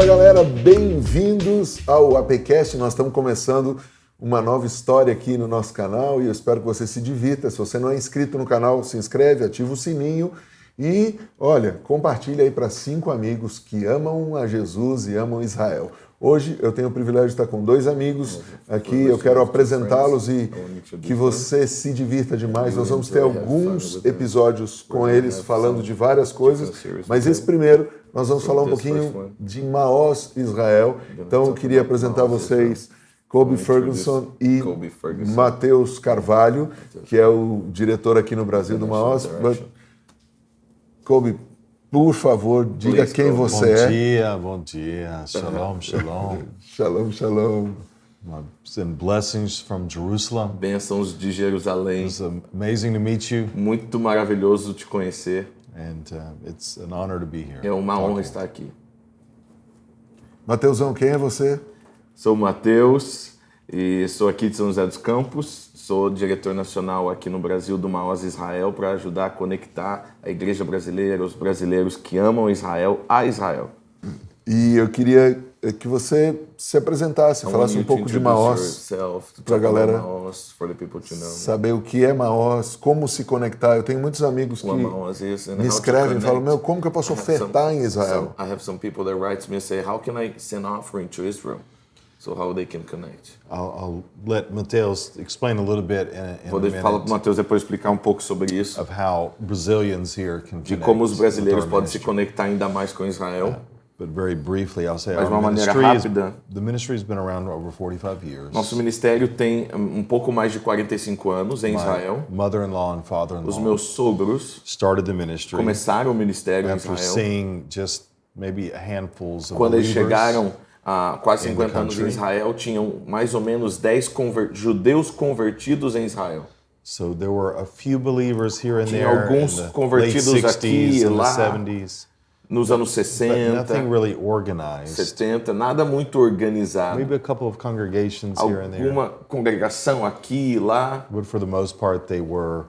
galera, bem-vindos ao ApCast. Nós estamos começando uma nova história aqui no nosso canal e eu espero que você se divirta. Se você não é inscrito no canal, se inscreve, ativa o sininho e, olha, compartilha aí para 5 amigos que amam a Jesus e amam Israel. Hoje eu tenho o privilégio de estar com 2 amigos aqui, eu quero apresentá-los e que você se divirta demais. Nós vamos ter alguns episódios com eles falando de várias coisas, mas esse primeiro nós vamos falar um pouquinho de MAOZ Israel. Então eu queria apresentar a vocês Kobi Ferguson e Matheus Carvalho, que é o diretor aqui no Brasil do MAOZ. Kobi, por favor, diga quem você é. Bom dia. Shalom, shalom. Shalom, shalom. And blessings from Jerusalem. Bênçãos de Jerusalém. It's amazing to meet you. Muito maravilhoso te conhecer. And it's an honor to be here. É uma honra estar aqui. Matheusão, quem é você? Sou o Matheus e sou aqui de São José dos Campos. Sou diretor nacional aqui no Brasil do MAOZ Israel para ajudar a conectar a igreja brasileira, os brasileiros que amam Israel a Israel. E eu queria que você se apresentasse, falasse um pouco de MAOZ para a galera saber o que é MAOZ, como se conectar. Eu tenho muitos amigos que me escrevem e falam, como que eu posso ofertar em Israel? I have some people that write to me and say, how can I send offering to Israel? So how they can connect. I'll let Matheus explain a little bit in Vou falar para o Matheus depois explicar um pouco sobre isso. Of how Brazilians here can de como os brasileiros podem se conectar ainda mais com Israel. But very briefly, I'll say Mas de uma maneira rápida, the ministry has been around over 45 years. Nosso ministério tem um pouco mais de 45 anos em Israel. Mother-in-law and father-in-law. Os meus sogros started the ministry. Começaram o ministério em Israel. After seeing just maybe handfuls of Quando eles chegaram há quase 50 anos em Israel, tinham mais ou menos 10 judeus convertidos em Israel. So there were a few believers here and Tinha there alguns in the convertidos late 60s aqui e lá, 70s. Nos anos 60, nothing really organized. 70, nada muito organizado. Maybe a couple of congregations here and there. Alguma congregação aqui e lá. But for the most part they were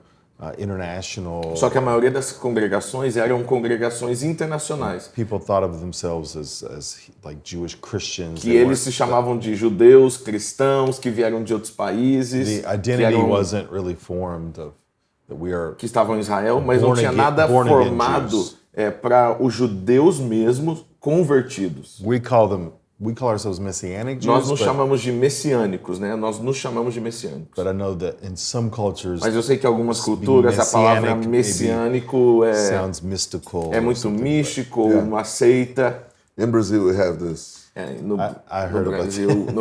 international. Só que a maioria das congregações eram congregações internacionais. People thought of themselves as like Jewish Christians. Que eles se chamavam de judeus, cristãos, que vieram de outros países. The identity wasn't really formed of that we are. Que estavam em Israel, mas não tinha nada formado para os judeus mesmos convertidos. We call ourselves Messianic Jews. Nós nos chamamos de messiânicos, né? Nós nos chamamos de messiânicos. But I know that in some cultures, mas eu sei que em algumas culturas a palavra messiânico sounds mystical. É muito místico, uma seita. In Brazil we have this. No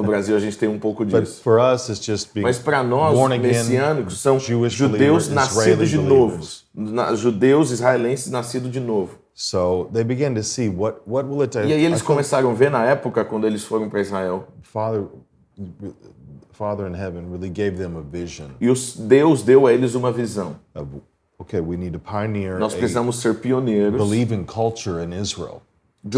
Brasil a gente tem um pouco disso. But for us, it's just being mas para nós, messiânicos são judeus nascidos de novo. Judeus israelenses nascidos de novo. So they began to see what will it take. E aí eles começaram a ver na época quando eles foram para Israel. Father in heaven really gave them a vision. E Deus deu a eles uma visão. Okay, we need to pioneer. Nós precisamos ser pioneiros. Believing culture in Israel. De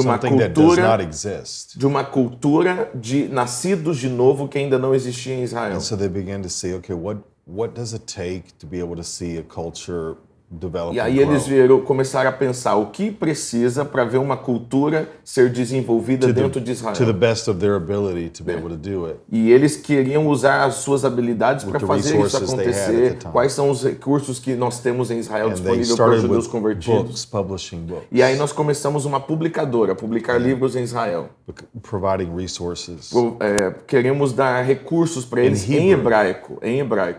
uma cultura de nascidos de novo que ainda não existia em Israel. And so they began to say, okay, what does it take to be able to see a culture develop? E aí eles começaram a pensar o que precisa para ver uma cultura ser desenvolvida dentro de Israel. To the best of their ability to be able to do it. E eles queriam usar as suas habilidades para fazer isso acontecer. Quais são os recursos que nós temos em Israel disponível para os judeus convertidos? Publishing books. E aí nós começamos uma publicadora, publicar livros em Israel. Providing resources. Queremos dar recursos para eles em hebraico.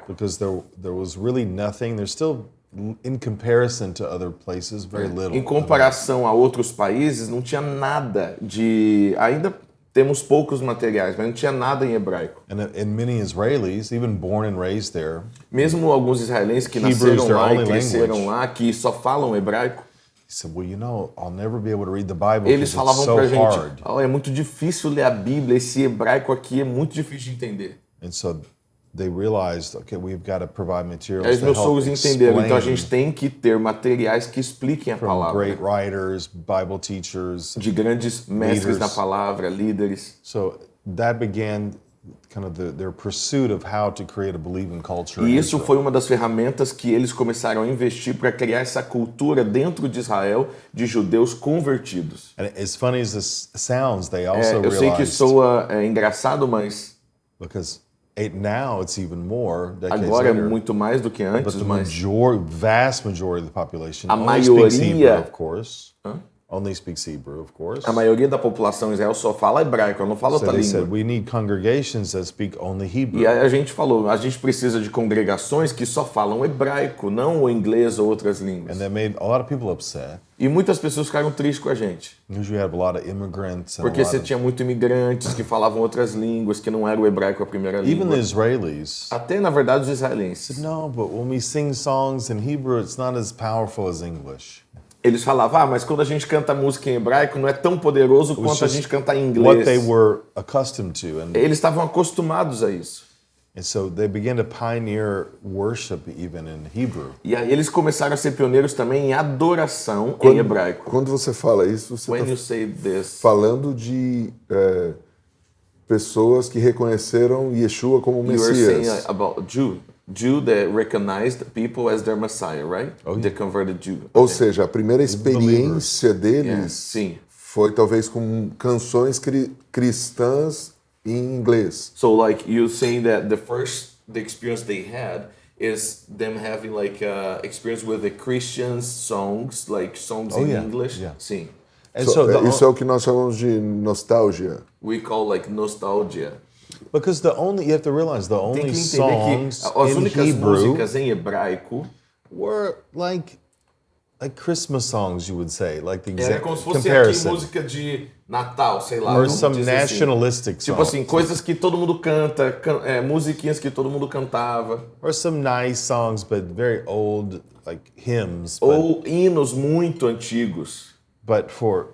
Because there was really nothing. There's still in comparison to other places, very little. Em comparação a outros países, não tinha nada de... Ainda temos poucos materiais, mas não tinha nada em hebraico. And many Israelis, even born and raised there, mesmo alguns israelenses que nasceram lá e cresceram lá, que só falam hebraico, eles falavam pra gente, é muito difícil ler a Bíblia, esse hebraico aqui é muito difícil de entender. And so they realized, okay, we've got to provide materials to help explain. Meus sogros entenderam, então a gente tem que ter materiais que expliquem a palavra. Great writers, Bible teachers, de grandes mestres da palavra, líderes. So that began kind of their pursuit of how to create a believing culture. E in isso Israel. foi uma das ferramentas que eles começaram a investir para criar essa cultura dentro de Israel de judeus convertidos. And as funny as this sounds, they also Eu sei que realized, soa engraçado, mas because now it's even more decades agora é later, muito mais do que but antes, the mas vast majority of the population a only speaks maioria- Hebrew, of course. Only speaks Hebrew, of course. a maioria da população em Israel só fala hebraico, ela não fala So outra they língua. said, we need congregations that speak only Hebrew. E aí a gente falou, a gente precisa de congregações que só falam hebraico, não o inglês ou outras línguas. And that made a lot of people upset. E muitas pessoas ficaram tristes com a gente, Usually you have a lot of immigrants and porque a você lot of, tinha muito imigrantes que falavam outras línguas, que não era o hebraico a primeira even língua. the Israelis. Até, na verdade, os israelenses. No, but when we sing songs in Hebrew, it's not as powerful as English. Eles falavam, mas quando a gente canta música em hebraico não é tão poderoso quanto a just gente canta em What they inglês. were accustomed to. Eles estavam acostumados a isso. And so they began to pioneer worship even in Hebrew. E aí eles começaram a ser pioneiros também em adoração em hebraico. Quando você fala isso, você When está you say this, falando de pessoas que reconheceram Yeshua como you are saying Messias. about Jew that recognized people as their Messiah, right? The converted Jew. Ou seja, a primeira experiência Yeah, deles sim. foi talvez com canções cristãs em inglês. So like you saying that the experience they had is them having like experience with the Christian songs, like songs in yeah, English. yeah. Sim. And so the, Isso é o que nós chamamos de nostalgia. We call like nostalgia. because the only you have to realize the Tem only que entender songs que as in únicas Hebrew músicas em hebraico were like Christmas songs, you would say, like the era exact como se fosse aqui comparison, música de Natal, sei lá. or vamos some dizer assim. nationalistic Tipo songs, assim, coisas que todo mundo canta, musiquinhas que todo mundo cantava. or some nice songs, but very old, like hymns. Ou hinos muito antigos. But for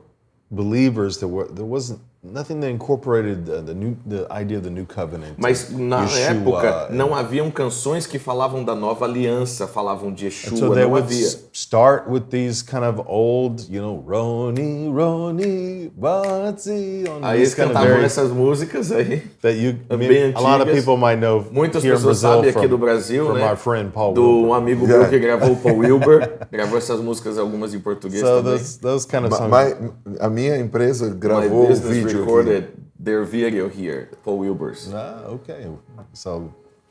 believers, there wasn't nothing that incorporated the idea of the new covenant. Mas na Yeshua, época não haviam canções que falavam da nova aliança, falavam de Yeshua, so they não would havia. start with these kind of old, Roni, Roni, Batzi, on Aí these eles kind of cantavam very essas músicas aí. that you bem a lot of antigas. people might know Muitas here in pessoas Brazil sabem aqui from, do Brasil, from né? our friend Paul Do Wilbur. amigo meu que gravou o Paul Wilbur, gravou essas músicas algumas em português So também. those kind of songs. A minha empresa My gravou o business vídeo aqui. recorded their video here, Paul Wilbur's. Okay. So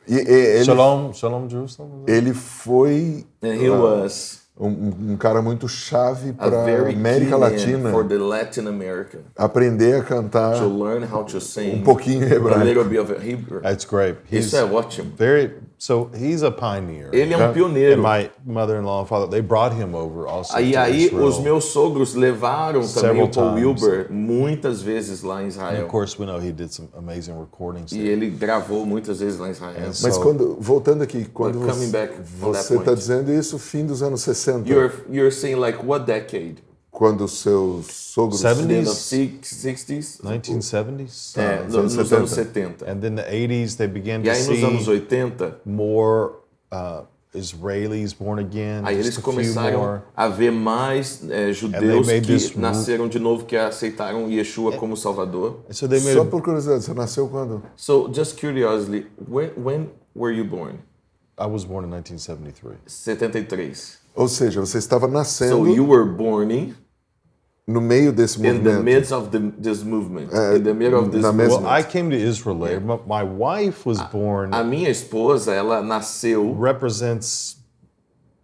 E ele, Shalom Jerusalem. ele foi And he was um cara muito chave a para very América key man Latina for the Latin America aprender a cantar to learn how to sing pouquinho em a hebraico. little bit of Hebrew. That's great. He's Isso é ótimo. so he's a pioneer. Ele é um And pioneiro. my mother-in-law and father, they brought him over also Aí to Israel. os meus sogros levaram também Several o Paul times. Wilbur muitas vezes lá em And Israel. of course, we know he did some amazing recordings E there. ele gravou muitas vezes lá em Israel. And Mas so- voltando aqui, quando But coming back on that você está point. dizendo isso, fim dos anos 60, You're saying like what decade? quando os seus sogros... The end 70s? of 60s? 1970s. Nos anos 70. And then the 80s, they began E to aí nos anos see 80, more Israelis born again. aí just eles a few começaram more. a ver mais judeus made this que nasceram de novo, que aceitaram Yeshua como Salvador. And so they made Só por curiosidade, você nasceu quando? So just curiously, when were you born? I was born in 1973. 73. Ou seja, você estava So nascendo you were born no meio desse in the movimento. midst of this movement. In the middle of this na movement. mesma- Well, I came to Israel later. My wife was born, A minha esposa, ela nasceu, represents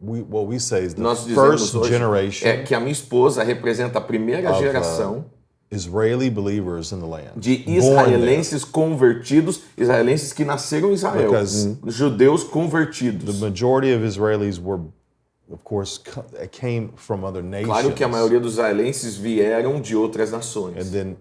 what we say is the nós dizemos first hoje, generation que a minha esposa representa a primeira of, geração Israeli believers in the land. de Born there. israelenses convertidos, israelenses que nasceram em Israel, Because judeus The convertidos. majority of Israelis were, of course, came from other nations. Claro que a maioria dos israelenses vieram de outras nações. And then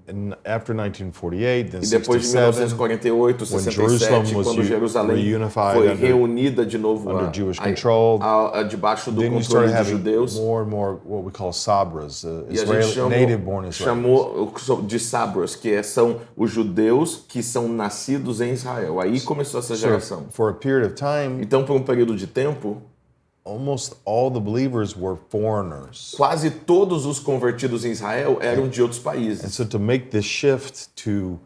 after 1948, then E depois de 67, 1948, when 67, Jerusalem was quando Jerusalém reunified foi under reunida de novo under Jewish control, debaixo do then you controle started de having judeus. more and more what we call sabras, E a gente native-born Israelis. chamou de sabros, que são os judeus que são nascidos em Israel. Aí começou essa geração. For a period of time, Então, por um período de tempo, almost all the believers were foreigners. quase todos os convertidos em Israel eram de outros And países. so to make this shift to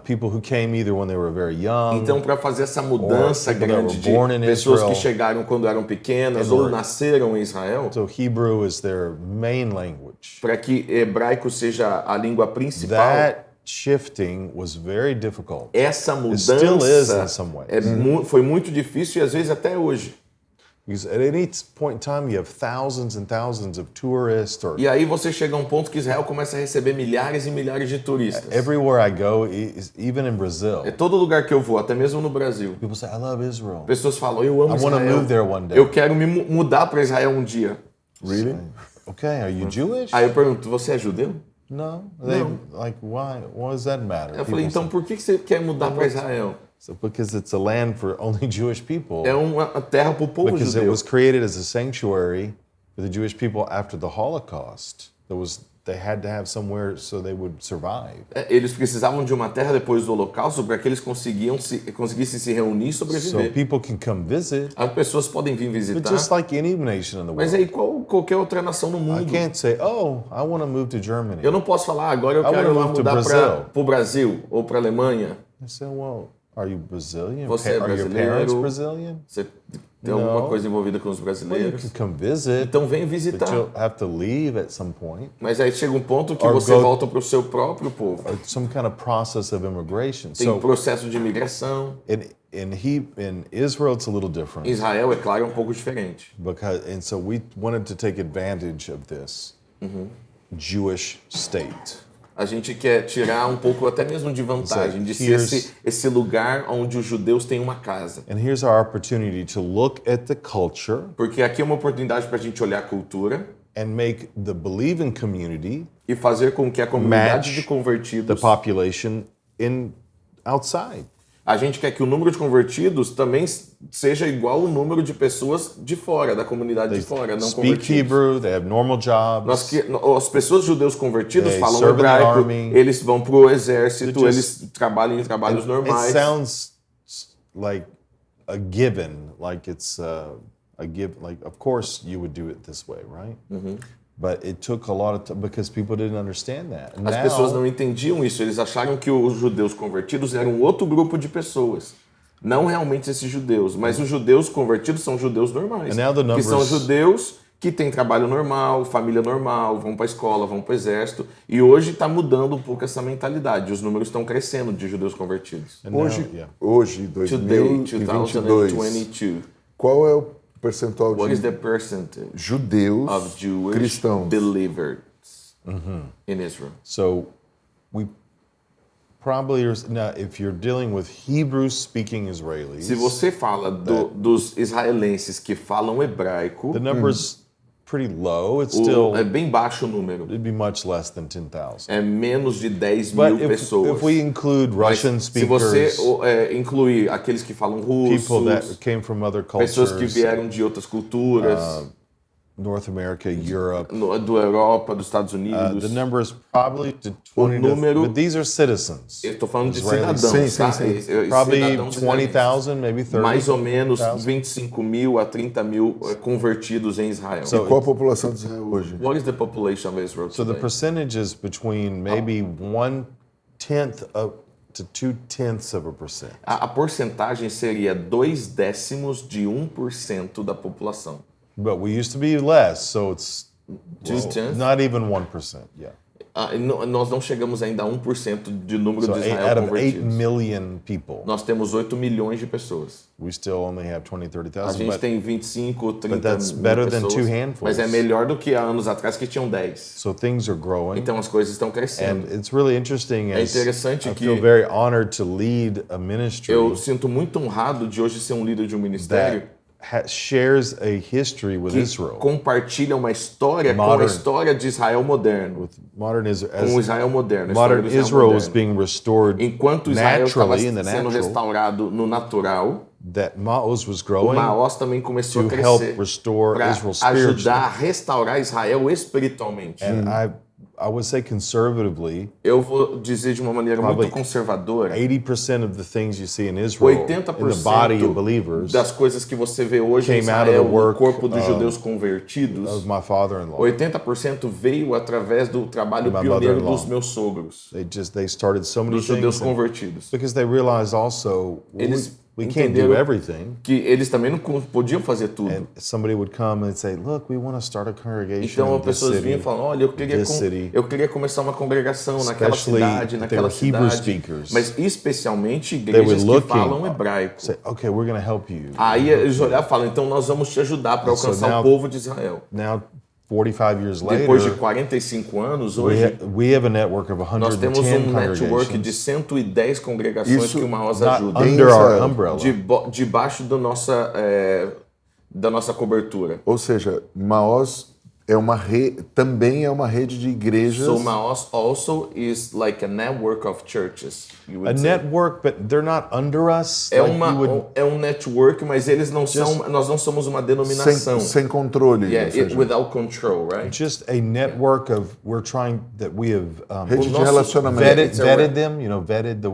people who came either when they were very young. Então, para fazer essa mudança Or people that grande were de born in pessoas que Israel. chegaram quando eram pequenas And ou were- nasceram em Israel, So Hebrew is their main language. para que hebraico seja a língua principal, That shifting was very difficult. essa still is in mudança some ways. foi muito difícil e às vezes até hoje. Because at any point in time, you have thousands and thousands of tourists, or E aí você chega a um ponto que Israel começa a receber milhares e milhares de turistas. everywhere I go, even in Brazil, É todo lugar que eu vou, até mesmo no Brasil. people say, I love Israel. Pessoas falam, eu amo I wanna Israel. move there one day. Eu quero me mudar para Israel um dia. Really? Okay, are you Jewish? Aí eu pergunto, você é judeu? No. They, like, why? What does that matter? Eu falei, People então por que você quer mudar para Israel? say, so because it's a land for only Jewish people. É uma terra para o povo Because it judeu. was created as a sanctuary for the Jewish people after the Holocaust. They had to have somewhere so they would survive. Eles precisavam de uma terra depois do Holocausto para que eles conseguissem se reunir e So sobreviver. people can come visit, As pessoas podem vir but visitar, just like any nation in the mas world. aí qualquer outra nação no I mundo. can't say, oh, I want to move to Germany. Eu não posso falar, agora eu I quero wanna move to mudar Brazil. para o Brasil ou para a Alemanha. I say, well, are you Brazilian? Você é Are your brasileiro? parents Brazilian? Você tem alguma Não. coisa envolvida com os Well, you brasileiros? can come visit, Então vem but visitar. you'll have to leave at some point. Mas aí chega um ponto que Or você go- volta para o seu próprio povo. Some kind of process of immigration. Tem So processo de imigração. in Israel, it's a little different. Israel, é claro, é um pouco diferente. And so we wanted to take advantage of this Jewish state. A gente quer tirar um pouco até mesmo de vantagem de ser Here's- esse lugar onde os judeus têm uma casa. And here's our opportunity to look at the culture Porque aqui é uma oportunidade para a gente olhar a cultura and make the believing community e fazer com que a comunidade Match de the convertidos... population outside. A gente quer que o número de convertidos também seja igual ao número de pessoas de fora, da comunidade de fora, não Speak convertidos. Hebrew, they have normal jobs. As pessoas judeus convertidos They falam serve in the hebraico, army. eles vão pro exército, They eles trabalham em trabalhos It normais. sounds like a given, like it's a give. Like, of course, you would do it this way, right? But it took a lot of time because people didn't understand that. And As now, pessoas não entendiam isso, eles acharam que os judeus convertidos eram outro grupo de pessoas. Não realmente esses judeus, mas os judeus convertidos são judeus normais. And now the Que são numbers- judeus que têm trabalho normal, família normal, vão para a escola, vão para o exército. E hoje está mudando um pouco essa mentalidade. Os números estão crescendo de judeus convertidos. and now- Hoje, yeah. hoje Today, 2022, 2022. qual é o percentual What is de the percentage judeus of Jewish cristãos? believers in Israel? So we probably are now. If you're dealing with Hebrew-speaking Israelis, Se você fala dos israelenses que falam hebraico, the number's pretty low. It's still é bem baixo o número. it'd be much less than 10,000. É menos de 10 But mil pessoas. if we include Mas Russian se você speakers, incluir aqueles que falam people that russo, came from other cultures, pessoas que vieram de outras culturas, North America, Europe, do Europa, dos Estados Unidos, the number is probably to 20 número- but these are citizens. eu estou falando de Israelis. cidadãos, Sim, tá? sim, sim. Probably Cidadãos 20,000, maybe 30. mais ou menos 25 mil a 30 mil convertidos em Israel. So- Qual a população de Israel hoje? What is the population of Israel So the today? percentage is between maybe 1/10 to 2/10 of a percent. A porcentagem seria 2/10 de 1% da população. But we used to be less, so it's 2/10? not even 1%. Yeah. Nós não chegamos ainda a 1% de número So de out Israel of 8 convertidos. million people, Nós temos 8 milhões de pessoas. we still only have 20, A 30,000. gente But tem 25, 30 that's mil better than pessoas. two handfuls. Mas é melhor do que há anos atrás que tinham 10. so things are growing. Então as coisas estão crescendo. And it's really interesting as interessante I que- feel very honored to lead a ministry Eu sinto muito honrado de hoje ser um líder de um ministério that shares a history with que Israel. compartilha uma história com a Modern- história de Israel moderno. Modern Israel, Com o Israel moderno. a história modern do Israel was moderno. being restored Enquanto Israel estava naturally in the sendo natural, restaurado no natural, that MAOZ was o growing MAOZ também começou to a help crescer restore para Israel ajudar spiritually. a restaurar Israel espiritualmente. And I would say conservatively, eu vou dizer de uma maneira muito conservadora, 80% of the things you see in Israel, in the body of believers, das coisas que você vê hoje em Israel, no corpo dos judeus convertidos, of my father-in-law. 80% veio através do trabalho pioneiro dos meus sogros, They started so many dos judeus things convertidos. because they realized also we can't do Entenderam everything. que eles também não podiam fazer tudo. And somebody would come and say, "Look, we want to start a congregation Então in as this pessoas city." vinham e falam, olha, eu queria começar uma congregação naquela cidade, naquela cidade. Mas especialmente igrejas que falam hebraico. Say, "Okay, we're going to help you." Aí eles olhavam e falam, então nós vamos te ajudar para alcançar o povo de Israel. Now 45 years Depois de later, 45 anos, hoje, we have a network of nós temos 110 network de congregations 110 congregações que o MAOZ ajuda. under our umbrella. Debaixo da nossa cobertura. Ou seja, MAOZ também é uma rede de igrejas. So MAOZ also is like a network of churches. A network, but they're not under us. É um network, mas nós não somos uma denominação. Sem controle. Without control, right? Just a network of we have rede de relacionamento. vetted them, vetted the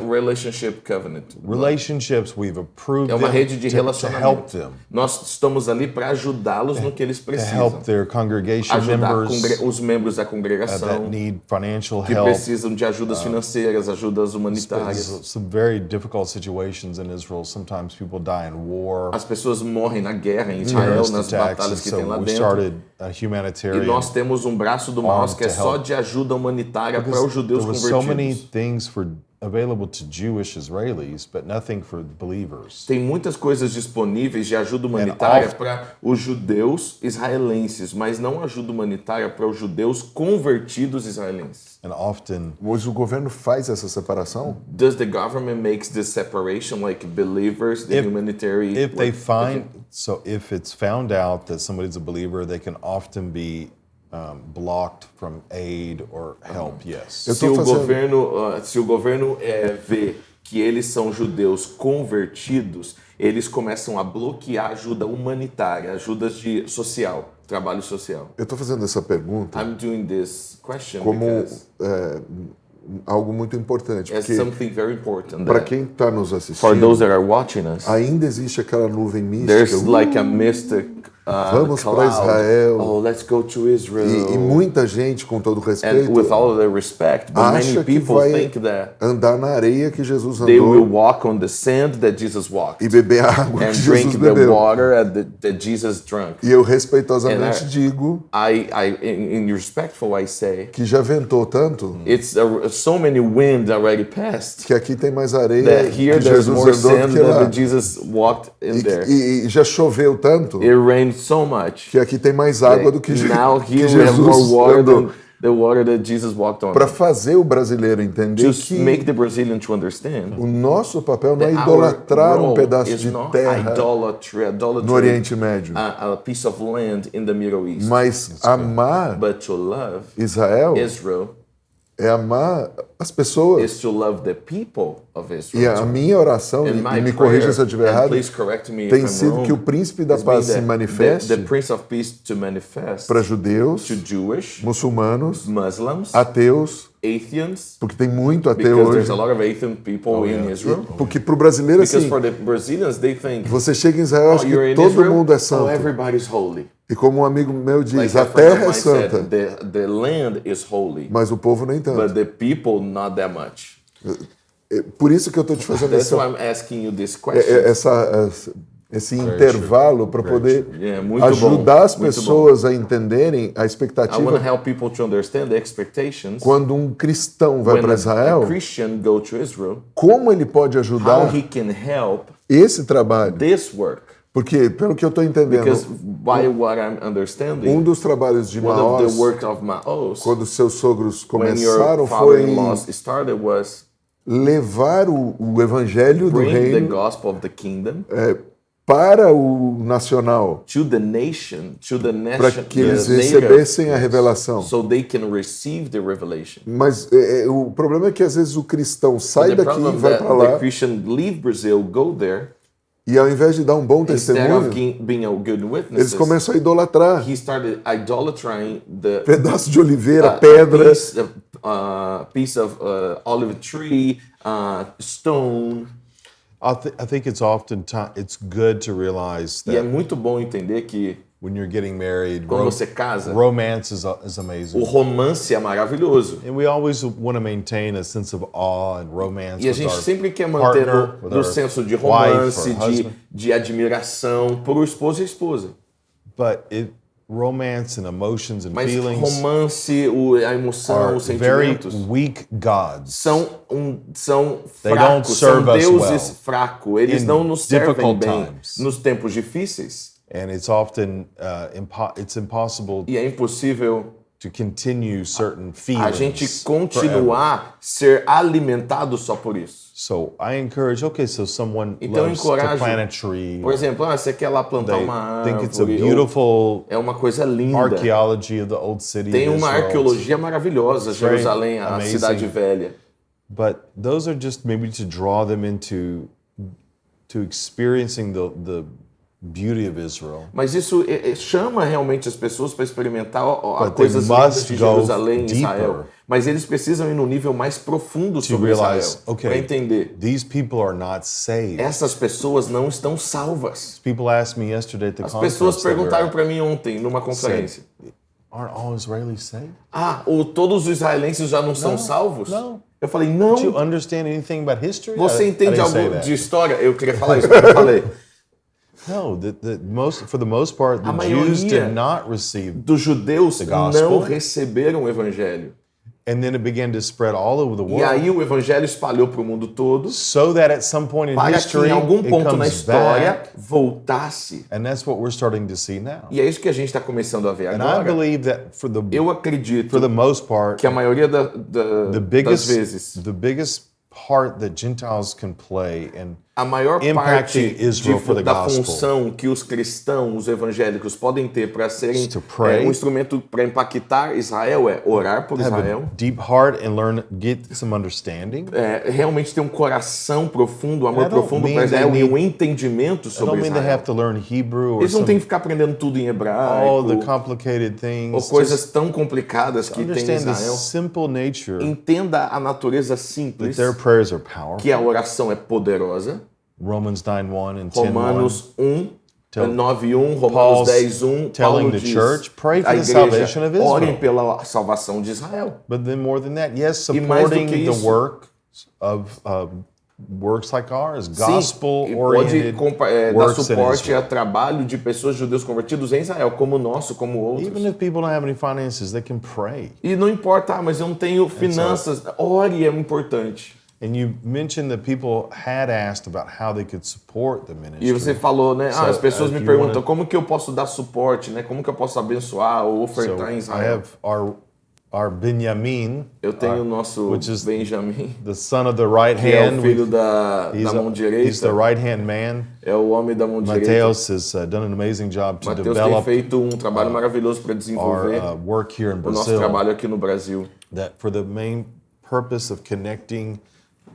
relationship covenant. Relationships we've approved. É uma rede de relacionamento. To help them. Nós estamos ali para ajudá-los no que eles precisam. To help their congregation members, os membros da congregação that need financial que help, precisam de ajudas financeiras, ajudas humanitárias. Some very difficult situations in Israel. Sometimes people die in war. As pessoas morrem na guerra em Israel, nas batalhas que tem lá dentro. E nós temos um braço do MAOZ que é só de ajuda humanitária para os judeus convertidos. So many things available to Jewish Israelis, but nothing for believers. Tem muitas coisas disponíveis de ajuda humanitária para os judeus israelenses, mas não ajuda humanitária para os judeus convertidos israelenses. And often, hoje o governo faz essa separação? Does the government makes this separation, like believers, the humanitarian? If it's found out that somebody's a believer, they can often be blocked from aid or help, yes. Se o governo vê que eles são judeus convertidos, eles começam a bloquear ajuda humanitária, ajuda social, trabalho social. Eu estou fazendo essa pergunta. I'm doing this question como algo muito importante, porque para quem está nos assistindo, for those that are watching us, ainda existe aquela nuvem mística. There's like a mystic vamos para Israel. Oh, let's go to Israel. E muita gente, com todo respeito, and with all the respect, but many people think that andar na areia que Jesus andou, they will walk on the sand that Jesus walked, e beber a água que Jesus bebeu, and drink the water that Jesus drank. E eu respeitosamente digo, in respectful, I say, que já ventou tanto, it's so many wind already passed, que aqui tem mais areia that here que there's Jesus more andou sand do que lá. than Jesus walked in there. E já choveu tanto, it rained so much, que aqui tem mais água do que now here que we have more Jesus water andou. than the water that Jesus walked on. Para fazer o brasileiro entender Just que make the Brazilian to understand. O nosso papel não é idolatrar um pedaço de terra no Oriente Médio, a piece of land in the Middle East. Mas amar But to love Israel é amar as pessoas. Is to love the people of Israel. E a minha oração, e me corrija se eu estiver errado, tem sido que o príncipe da paz se manifeste para judeus, Jewish, muçulmanos, Muslims, ateus, atheists, porque tem muito ateu hoje. There's a lot of atheist people in Israel. Porque para o brasileiro assim, for the Brazilians, they think, você chega em Israel, acha que todo mundo é santo. Everybody's holy. E como um amigo meu diz, a terra é santa, the land is holy, mas o povo nem tanto. But the people not that much. Por isso que eu estou te fazendo That's why I'm asking you this question. Esse intervalo para poder ajudar as pessoas a entenderem a expectativa. I want to help people to understand the expectations. Quando um cristão vai para Israel, a Christian go to Israel, como ele pode ajudar how he can help esse trabalho? This work. Porque, pelo que eu estou entendendo, um dos trabalhos de MAOZ, quando seus sogros começaram, foi levar o evangelho do reino para o nacional, para que eles recebessem a revelação. Mas o problema é que às vezes o cristão sai daqui e vai para lá, E ao invés de dar um bom instead of testemunho, being a good witness, eles começam a idolatrar. he started idolatrating the Pedaço de oliveira, pedra. piece of olive tree, stone. I think it's often it's good to realize E é that muito bom entender que when you're getting married, quando você casa, romance is amazing. o romance é maravilhoso. And we always want to maintain a sense of awe and romance E a with gente our sempre quer manter partner, with no our senso de wife romance, or husband. de admiração por o esposo e a esposa. But romance and emotions and Mas feelings romance, a emoção, are os very sentimentos weak gods. são They don't fracos, são serve us deuses well fracos. Eles in não nos servem difficult bem times. nos tempos difíceis. And it's often it's impossible E é impossível to continue certain a feelings gente forever. continuar ser alimentado só por isso. So I encourage, so someone Então loves to encorajo, plant a tree. por exemplo, você quer lá plantar They uma think it's a árvore, beautiful é uma coisa linda. archaeology of the old city Tem of uma Israel. arqueologia maravilhosa, very Jerusalém, a amazing. cidade velha. But those are just maybe to draw them into experiencing the beauty of Israel. Mas isso chama realmente as pessoas para experimentar But coisas they lindas must de go Jerusalém e deeper. Israel. Mas eles precisam ir no nível mais profundo To sobre realize, Israel, para entender. these people are not saved. Essas pessoas não estão salvas. People asked me yesterday at the As conference. pessoas that we're perguntaram at, para mim ontem numa conferência. aren't all Israelis saved? Todos os israelenses já não são salvos? não. Eu falei, Do you não. understand anything about history? Você I entende didn't say algo that. de história? Eu queria falar isso, mas eu falei. No, for the most part, the A Jews maioria did not receive, Dos judeus The gospel. não receberam o evangelho. and then it began to spread all over the E world. aí o evangelho espalhou para o mundo todo, So that at some point in para que history, em algum it ponto na comes história back, voltasse. and that's what we're starting to see now. E é isso que a gente está começando a ver And I agora. believe that Eu acredito for the most part, que a maioria the das biggest vezes, the biggest part that Gentiles can play and a maior impacting parte Israel for the da gospel função que os cristãos, os evangélicos podem ter para serem to pray, um instrumento para impactar Israel é orar por have Israel, a deep heart and get some understanding. realmente ter um coração profundo, amor I don't profundo mean para Israel they e um need- entendimento I sobre don't mean they Israel. have to learn Hebrew or Eles não some, têm que ficar aprendendo tudo em all hebraico the complicated things. ou coisas Just tão complicadas que tem em understand the Israel. simple nature Entenda a natureza that simples, their prayers are powerful. que a oração é poderosa. Romans 9:1 and 10:1. Romanos 1, Tell- 9:1, Romanos Paul's 10:1, telling Paulo the diz, church, pray for a the igreja, salvation of Israel. orem pela salvação de Israel. But then more than that, yes, E mais do supporting que the isso- work of works like ours, Sim, e pode gospel-oriented dar works in suporte Israel. a trabalho de pessoas judeus convertidos em Israel, como o nosso, como outros. Even if people don't have any finances, they can pray. E não importa, mas eu não tenho finanças. Ore é importante. And you mentioned that people had asked about how they could support the ministry. E você falou, né? So, as pessoas if me you perguntam wanna- como que eu posso dar suporte, né? Como que eu posso abençoar ou So ofertar em I Israel. have our Benjamin, Eu tenho o nosso which is Benjamin, the son of the right que é o hand. filho da He's mão direita. the right hand man. É o homem da mão direita. Matheus has done an amazing job to Matheus tem develop feito um trabalho maravilhoso para our desenvolver work here in o nosso Brazil. trabalho aqui no Brasil. That for the main purpose of connecting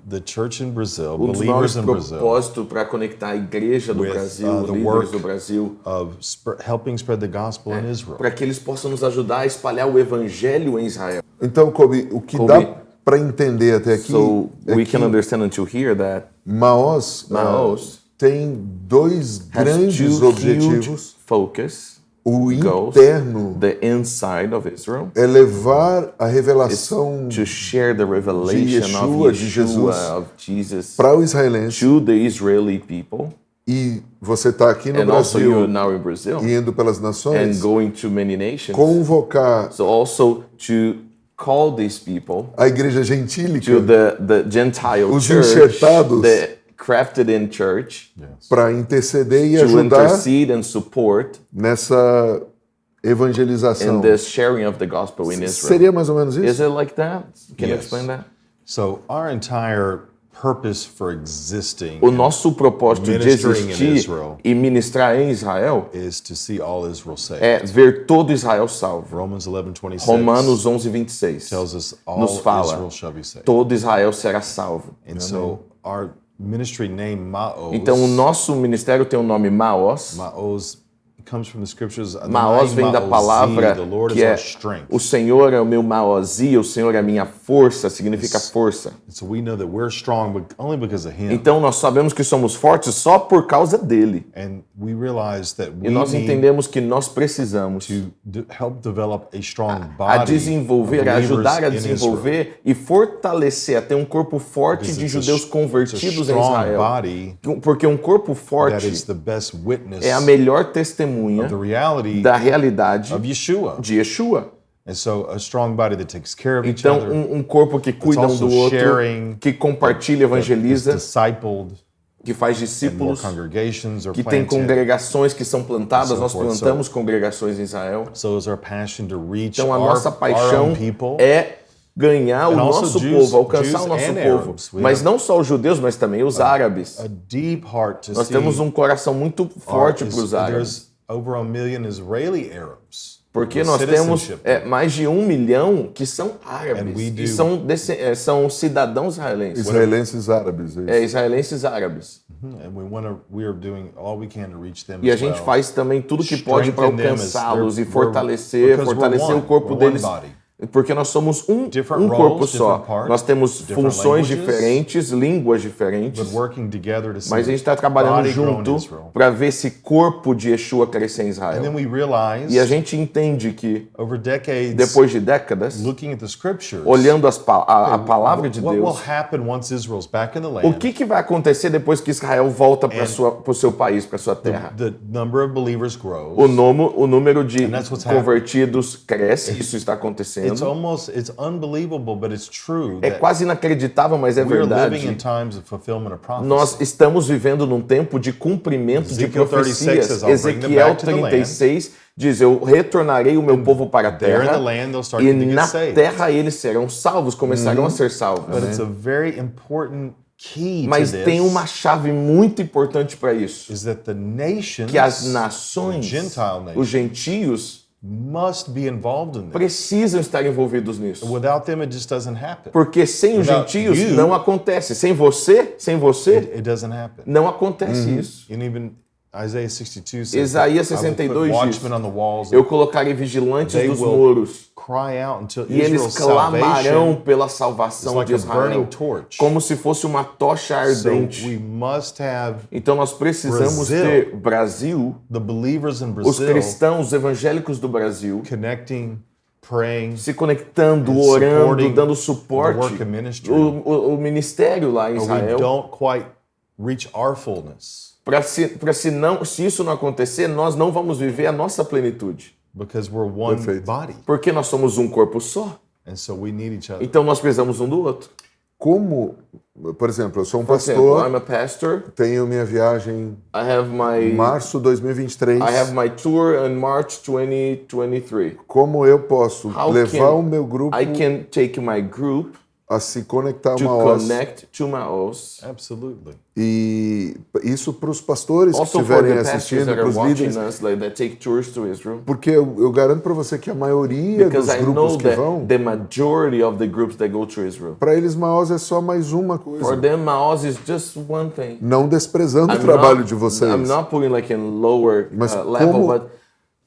the church in Brazil, Um dos maiores believers in Brazil, propósitos para conectar a igreja do with, Brasil, the líderes work do Brasil, of helping spread the gospel in Israel. para que eles possam nos ajudar a espalhar o evangelho em Israel. Então, Kobi, o que Kobi, dá para entender até aqui So é we que can understand until here that MAOZ MAOZ tem dois has grandes two objetivos. huge focus. O goals. interno The inside of Israel é levar a is revelação to share the revelation Yeshua, of de Yeshua, Jesus, of Jesus, para o israelense. to the Israeli people. E você está aqui no And also Brasil you're now in Brazil e indo pelas and nações, going to many nations. convocar So also to call these people a igreja gentílica to the Gentile Os church, enxertados. the crafted in church, para interceder e to ajudar intercede and support nessa in evangelização. the sharing of the gospel in Israel. Seria mais ou menos Is isso? it like that? Can you Yes. explain that? So our entire purpose for existing O nosso propósito de Ministering in existir Israel. e ministrar em Israel is to see all Israel saved. é ver todo Israel salvo. Romans 11:26 Romanos 11:26 tells us all nos fala, Israel shall be saved. todo Israel será salvo. And so our ministry name MAOZ. Então o nosso ministério tem o nome MAOZ. MAOZ comes from the scriptures. MAOZ vem da palavra the Lord que is é our strength. o Senhor é o meu MAOZ, o Senhor é a minha força, significa força. So we know that we're strong only because of Him. Então nós sabemos que somos fortes só por causa dele. And we realize that E we nós need entendemos que nós precisamos to help develop a strong a body desenvolver, of a believers ajudar a in Israel. desenvolver e fortalecer, a ter um corpo forte Because de it's a- judeus it's a convertidos em strong Israel. body Porque um corpo that forte is the best witness é a melhor testemunha of the reality da realidade of Yeshua. de Yeshua. And so a strong body that takes care of each Então, other, um corpo que cuida um also do outro, sharing, que compartilha, is evangeliza, discipled, que faz and more discípulos, congregations are que tem planted. congregações que são plantadas. So Nós forth. plantamos congregações em Israel. So is our passion to reach Então, a our nossa paixão own people. é ganhar o And also nosso Jews- povo, alcançar Jews o nosso and povo. Arabs. We Mas have não só os judeus, mas também os árabes. A deep heart to Nós see temos um coração muito forte our- para os árabes. There's over 1 million Israeli Arabs. Porque with nós temos citizenship. mais de 1 milhão que são And árabes we e do- são cidadãos israelenses. Israelenses árabes. É isso. Israelenses árabes. And we are doing all we can to reach them E a as gente well. faz também tudo que pode para Strengthen them as alcançá-los e we're- fortalecer because we're o one. corpo We're one deles. body. Porque nós somos um Different corpo roles, só. different parts, Nós temos different funções languages, diferentes, línguas diferentes, But working together to see mas a gente está the trabalhando body grow in junto Israel. para ver esse corpo de Yeshua crescer em And then Israel. we realize E a gente entende que, over decades, depois de décadas, looking at the scriptures, olhando a palavra de what will Deus, happen once Israel's back in the land? o que vai acontecer depois que Israel volta para o seu país, para sua terra? The number of believers grows. O número de And that's what's convertidos cresce, isso está It's acontecendo. it's unbelievable, but it's true É that quase inacreditável, mas é we're living verdade. in times of fulfillment of prophecy. Nós estamos vivendo num tempo de cumprimento de Ezekiel 36 profecias. says, "I'll bring them Ezequiel back to the land." 36 diz, eu retornarei o meu povo para a There in terra the land, they'll start e to get na saved. terra eles serão salvos, começarão a ser salvos. But it's a very important key Mas to tem this uma chave muito importante para isso, is that the nations, que as nações, Gentile nations, os gentios, must be involved in this. precisam estar envolvidos nisso. Without them, it just doesn't happen. Porque sem os Without gentios you, não acontece. Sem você, It doesn't happen. não acontece isso. And even Isaiah 62 says, Isaías I will put 62 diz, watchmen on the walls, eu colocarei vigilantes They dos will muros cry out until e eles Israel's clamarão salvation pela is salvação like de a Israel, burning torch. como se fosse uma tocha So ardente. we must have Então nós precisamos Brasil, ter Brasil, the believers in os Brazil cristãos, os evangélicos do Brasil, connecting, praying, se conectando, and orando, supporting dando the suporte. work of ministry. O ministério lá em Or we Israel, don't quite reach our fullness se isso não acontecer, nós não vamos viver a nossa plenitude, because we're one Perfeito. body. porque nós somos um corpo só. And so we need each other. Então nós precisamos um do outro. Como, por exemplo, eu sou um Por exemplo, pastor, I'm a pastor. tenho minha viagem I have em my março 2023. I have my tour in March 2023. Como eu posso How levar can o meu grupo I can take my group a se conectar a to uma MAOZ? connect to MAOZ. Absolutely. E isso para os pastores que Also for estiverem the pastors assistindo, that para are os watching líderes, us, like that take tours to Israel. porque eu garanto para você que a maioria Because dos I know grupos que that vão, the majority of the groups that go to Israel, para eles MAOZ é só mais uma for coisa. them MAOZ is just one thing. Não desprezando o trabalho de vocês. I'm not putting like in lower Mas level, como but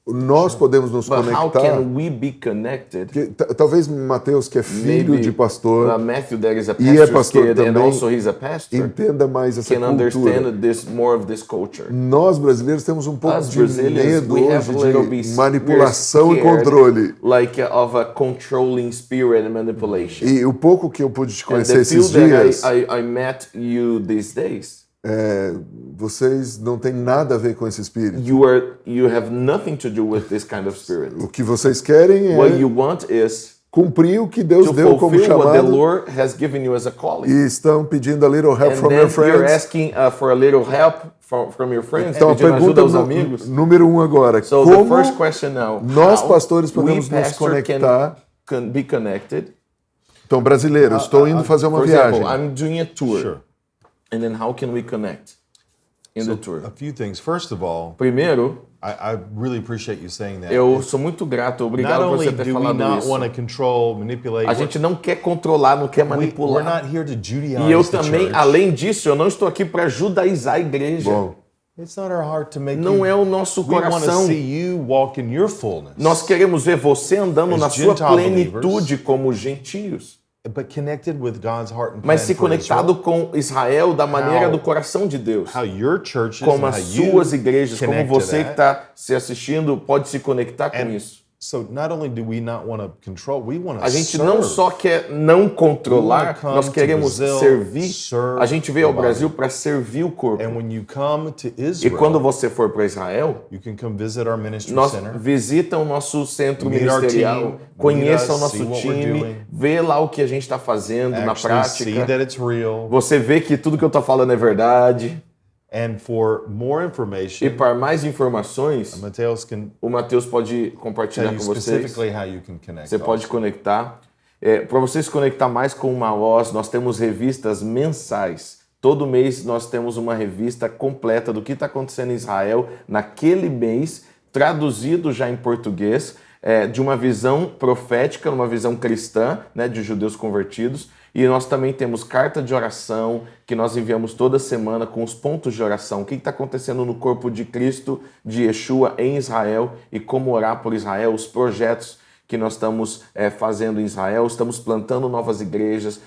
nós podemos nos how conectar. can we be connected? Que talvez Matheus, que é filho de pastor, Matthew, that is a e é pastor's pastor kid, and também, also he's a pastor, entenda mais essa can cultura. understand this more of this culture. Nós brasileiros temos um pouco Us de Brazilians, medo we have hoje a little bit de manipulação e scared, controle. like of a controlling spirit and manipulation. E o pouco que eu pude te And conhecer the esses few dias, that I met you these days, vocês não têm nada a ver com esse espírito. you have nothing to do with this kind of spirit. O que vocês querem What é you want is cumprir o que Deus to deu como fulfill what the chamado Lord has given you as a calling. e estão pedindo a little help And from then your you're friends. asking for a little help from your friends, Então a pedindo ajuda pergunta aos amigos. número 1 agora, So the como first question now, nós how pastores we podemos nos pastor conectar? can be connected? Então, brasileiro, estou indo fazer uma For viagem. example, I'm doing a tour. Sure. And then how can we connect? in the tour. A few things. First of all, Primeiro, I really appreciate you saying that. eu sou muito grato, obrigado Not por você only ter do we falado not isso. want to control, manipulate, A gente não quer controlar, não quer we're manipular. not here to Judaize E eu the também, church. além disso, eu não estou aqui para judaizar a igreja. Bom, It's not our heart to make Não you. é o nosso We want to coração. see you walk in your fullness. Nós queremos ver você andando As na sua Gentile plenitude como gentios, But connected with God's heart and plan mas se for conectado Israel. com Israel da maneira How- do coração de Deus. How your churches Como and as how you suas igrejas, como connect to você que that. está se assistindo pode se conectar com And isso. so not only do we not want to control, we want to A gente serve. não só quer não controlar, We wanna come nós queremos to Brazil, servir. serve A gente veio ao the body. Brasil para servir o corpo. And when you come to E Israel, quando você for para Israel, you can come visit our ministry nós center. visita o nosso centro Meet our ministerial, team, conheça meet o us, nosso see what we're time, doing. vê lá o que a gente está fazendo na Actually see prática. that it's real. Você vê que tudo que eu estou falando é verdade. And for more E information, para mais informações, Matheus can o Matheus pode tell compartilhar you com vocês. specifically how you can connect. Você pode also. conectar. Para você se conectar mais com o MAOZ, nós temos revistas mensais. Todo mês nós temos uma revista completa do que está acontecendo em Israel naquele mês, traduzido já em português, de uma visão profética, uma visão cristã, né, de judeus convertidos. E nós também temos carta de oração, que nós enviamos toda semana com os pontos de oração. O que está acontecendo no corpo de Cristo, de Yeshua em Israel e como orar por Israel, os projetos que nós estamos fazendo em Israel, estamos plantando novas igrejas,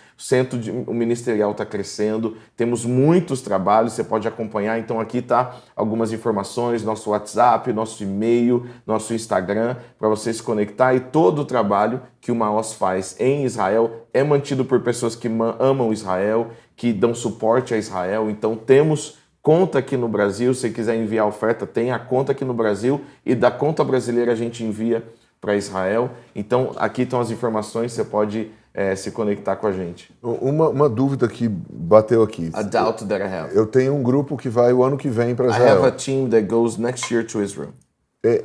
o ministerial está crescendo, temos muitos trabalhos, você pode acompanhar, então aqui está algumas informações, nosso WhatsApp, nosso e-mail, nosso Instagram, para você se conectar, e todo o trabalho que o MAOZ faz em Israel é mantido por pessoas que amam Israel, que dão suporte a Israel, então temos conta aqui no Brasil, se quiser enviar oferta, tem a conta aqui no Brasil, e da conta brasileira a gente envia para Israel. Então, aqui estão as informações, você pode se conectar com a gente. uma dúvida que bateu aqui. A doubt that I have. Eu tenho um grupo que vai o ano que vem para I have a Israel. team that goes next year to Israel.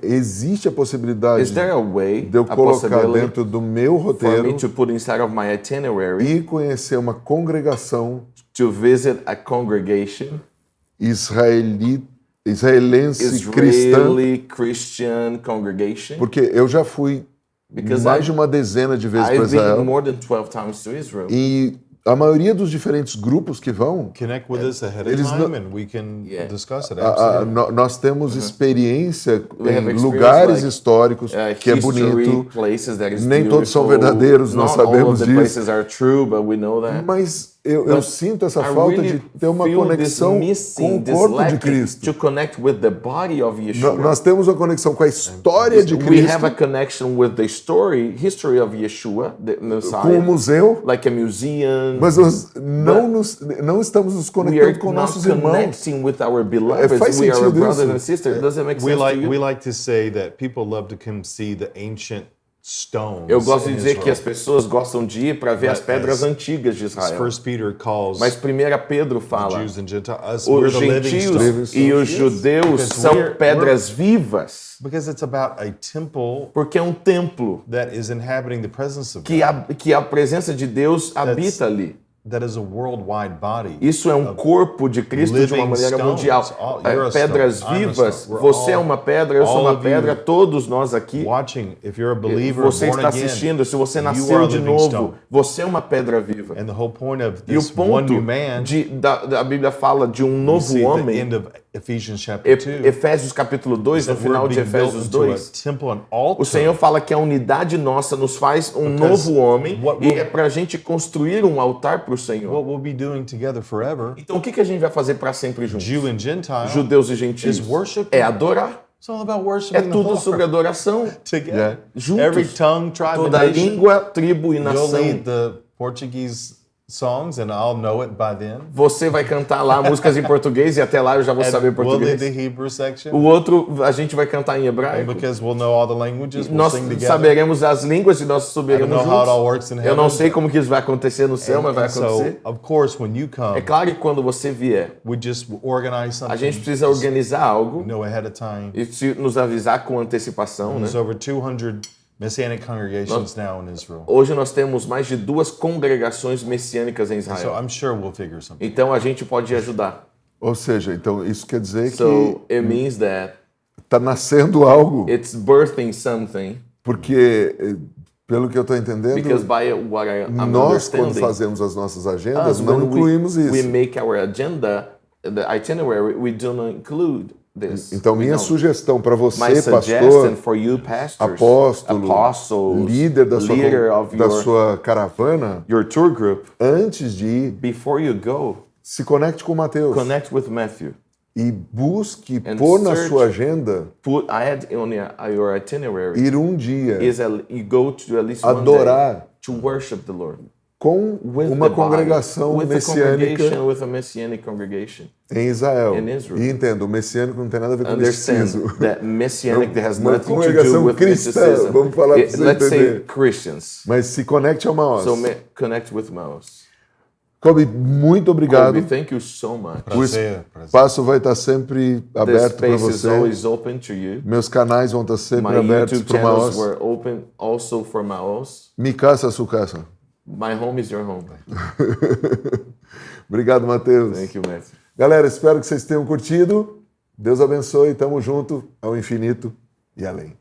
Existe a possibilidade Is there a way, de eu a colocar possibility dentro do meu for me roteiro to put inside of my itinerary e conhecer uma congregação to visit a congregation, israelense cristã? Israeli Christian congregation? Porque eu já fui Because mais de uma dezena de vezes para I've been Israel more than 12 times to Israel. e a maioria dos diferentes grupos que vão, Connect with us ahead of Eles time não- and we can Yeah. discuss it. Absolutely. nós temos experiência We have em experience lugares like, históricos, que é history, bonito, places that is nem todos são beautiful. verdadeiros, nós Not all sabemos of the disso. places are true, but we know that. mas eu sinto essa I falta really de ter uma feel conexão this missing, com o this corpo de lacking Cristo. to connect with the body of Yeshua. Nós temos uma conexão com a história de We have a Cristo, connection with the history of Yeshua, the com o Messiah, museu, like a museum. mas nós não estamos nos We are conectando com not nossos irmãos. connecting with our beloveds. faz We are sentido brothers isso. and sisters. Does it make sense to you? We like to say that people love to come see the ancient stones. Eu gosto de in dizer que as Israel. pessoas gostam de ir para ver as But pedras as- antigas de As Israel. First Peter calls Mas 1 Pedro fala, Jews and Gentiles, us, os we're the living gentios stones. e os judeus Because são we're- pedras vivas, Because it's about a temple porque é um templo that is inhabiting the presence of que God. que a presença de Deus habita ali. That is a worldwide body. Isso é um corpo de Cristo de uma living maneira stones. mundial. You're a Pedras stone, I'm a vivas. stone. We're Você é all- uma pedra, eu sou all uma of pedra, you todos nós aqui. Watching, if you're a believer, Você born está again, assistindo, se você you nasceu are a de living novo, stone. você é uma pedra viva. And the whole point of E o this one ponto new man, da Bíblia fala de um you novo see at the homem, end of Ephesians chapter 2, Efésios capítulo 2, no that final we're de being built Efésios into a 2, temple and altar. o Senhor fala que a unidade nossa nos faz um Because novo homem what e we'll- é para a gente construir um altar para o Senhor. What we'll be doing together forever, Então o que a gente vai fazer para sempre juntos? Jew and Gentile, Judeus e gentios. is worship. É adorar. It's all about É worshiping the tudo Lord sobre adoração. together. Juntos. Every tongue, tribe, and Toda nation. língua, tribo e You'll nação. lead the Portuguese songs, and I'll know it by then. Você vai cantar lá músicas em português e até lá eu já vou saber And we'll lead português. the Hebrew section. O outro, a gente vai cantar em And hebraico. because we'll know all the languages, we'll Nós sing together. saberemos as línguas e nós I don't subiremos know how it all juntos. works in Eu não heaven. sei como que isso vai acontecer no céu, mas vai And so, acontecer. of course, when you come, É claro que quando você vier, we just organize a something. gente precisa organizar algo know ahead of time. e nos avisar com antecipação, né? There's over 200 Messianic congregations now in Israel. Hoje nós temos mais de 2 congregações messiânicas em So Israel. I'm sure we'll figure something. Então a gente pode ajudar. Ou seja, então isso quer dizer So it means that está nascendo algo, it's birthing something, porque, pelo que eu estou entendendo, because by what I'm nós, quando understanding, fazemos as nossas agendas, us, não when incluímos we isso. make our agenda, the itinerary, we do not include this. Então, minha sugestão para My você, suggestion pastor, for you, pastors, apóstolo, apostles, líder da leader of sua caravana, your tour group, antes de ir, before you go, se conecte com o Matheus connect with Matthew. e busque And pôr na search- sua agenda Add on your itinerary ir um dia is you go to at least one adorar day to worship the Lord com with uma the body, congregação with a messiânica congregation, with a messianic congregation. em Israel. in Israel. E entenda, o messiânico não tem nada a ver com Understand misticismo. that messianic has Uma nothing to congregação do with cristã, mysticism. vamos falar pra você Let's say entender. Christians. Mas se conecte ao MAOZ. So connect with MAOZ. Kobi, muito obrigado. Kobe, thank you so much. O espaço vai estar sempre The aberto para space is você. always open to you. Meus canais vão estar sempre My abertos YouTube para o channels MAOZ. were open also for MAOZ. Mi casa, su casa. My home is your home. Obrigado, Matheus. Thank you, Matthew. Galera, espero que vocês tenham curtido. Deus abençoe. Tamo junto ao infinito e além.